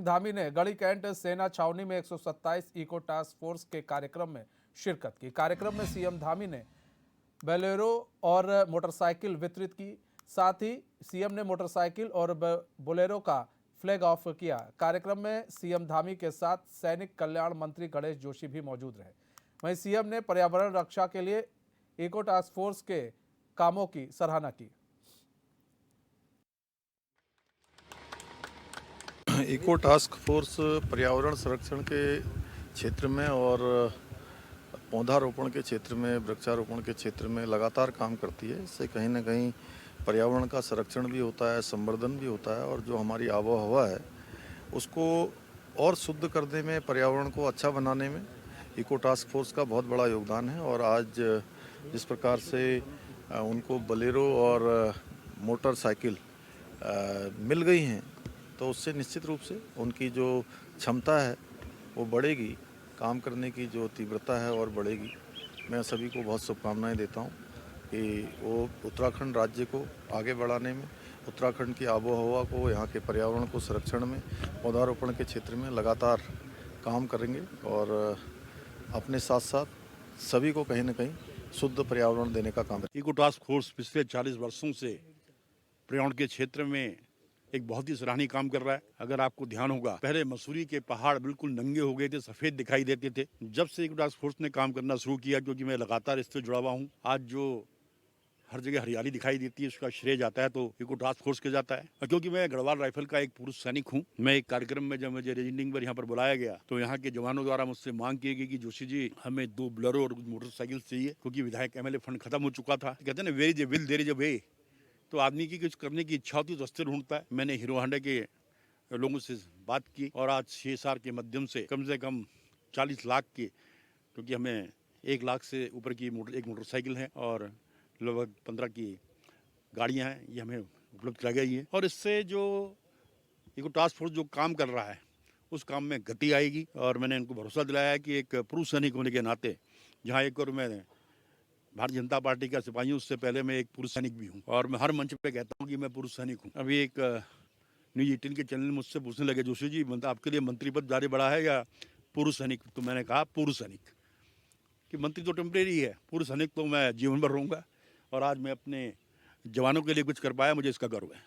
धामी ने गढ़ी कैंट सेना छावनी में 127 इको टास्क फोर्स के कार्यक्रम में शिरकत की। कार्यक्रम में सीएम धामी ने बोलेरो और मोटरसाइकिल वितरित की। साथ ही सीएम ने मोटरसाइकिल और बोलेरो का फ्लैग ऑफ किया। कार्यक्रम में सीएम धामी के साथ सैनिक कल्याण मंत्री गणेश जोशी भी मौजूद रहे। वहीं सीएम ने पर्यावरण रक्षा के लिए इको टास्क फोर्स के कामों की सराहना की। इको टास्क फोर्स पर्यावरण संरक्षण के क्षेत्र में और पौधारोपण के क्षेत्र में, वृक्षारोपण के क्षेत्र में लगातार काम करती है। इससे कहीं ना कहीं पर्यावरण का संरक्षण भी होता है, संवर्धन भी होता है और जो हमारी आबो हवा है उसको और शुद्ध करने में, पर्यावरण को अच्छा बनाने में इको टास्क फोर्स का बहुत बड़ा योगदान है। और आज जिस प्रकार से उनको बोलेरो और मोटरसाइकिल मिल गई हैं तो उससे निश्चित रूप से उनकी जो क्षमता है वो बढ़ेगी, काम करने की जो तीव्रता है और बढ़ेगी। मैं सभी को बहुत शुभकामनाएं देता हूं कि वो उत्तराखंड राज्य को आगे बढ़ाने में, उत्तराखंड की आबो हवा को, यहाँ के पर्यावरण को संरक्षण में, पौधारोपण के क्षेत्र में लगातार काम करेंगे और अपने साथ साथ सभी को कहीं ना कहीं शुद्ध पर्यावरण देने का काम करेंगे। इको टास्क फोर्स पिछले 40 वर्षों से पर्यावरण के क्षेत्र में एक बहुत ही सराहनीय काम कर रहा है। अगर आपको ध्यान होगा, पहले मसूरी के पहाड़ बिल्कुल नंगे हो गए थे, सफेद दिखाई देते थे। जब से इको टास्क फोर्स ने काम करना शुरू किया, क्योंकि मैं लगातार इससे जुड़ा हुआ हूँ, आज जो हर जगह हरियाली दिखाई देती है उसका श्रेय जाता है तो इको टास्क फोर्स के जाता है। और क्योंकि मैं गढ़वाल राइफल का एक पुरुष सैनिक हूँ, मैं एक कार्यक्रम में जब मुझे रेजिडेंटिंग पर यहाँ पर बुलाया गया तो यहाँ के जवानों द्वारा मुझसे मांग की गई कि जोशी जी हमें 2 बोलेरो और मोटरसाइकिल चाहिए, क्योंकि विधायक MLA फंड खत्म हो चुका था। कहते हैं ना, where is a will there is a way. तो आदमी की कुछ करने की इच्छा होती है तो अस्त्र ढूंढता है। मैंने हीरो होंडा के लोगों से बात की और आज CSR के माध्यम से कम 40 लाख की, क्योंकि हमें 1 लाख से ऊपर की एक मोटरसाइकिल है और लगभग 15 की गाड़ियां हैं, ये हमें उपलब्ध कराई गई है। और इससे जो इको टास्क फोर्स जो काम कर रहा है उस काम में गति आएगी। और मैंने इनको भरोसा दिलाया है कि एक पुरुष सैनिक होने के नाते, जहाँ एक और मैं भारतीय जनता पार्टी का सिपाही हूँ, उससे पहले मैं एक पुरुष सैनिक भी हूँ और मैं हर मंच पे कहता हूँ कि मैं पुरुष सैनिक हूँ। अभी एक न्यूज़ 18 के चैनल मुझसे पूछने लगे, जोशी जी मतलब आपके लिए मंत्री पद जारी बढ़ा है या पुरुष सैनिक? तो मैंने कहा पुरुष सैनिक, कि मंत्री तो टेम्परेरी है, पुरुष सैनिक तो मैं जीवन भर रहूँगा। और आज मैं अपने जवानों के लिए कुछ कर पाया, मुझे इसका गर्व है।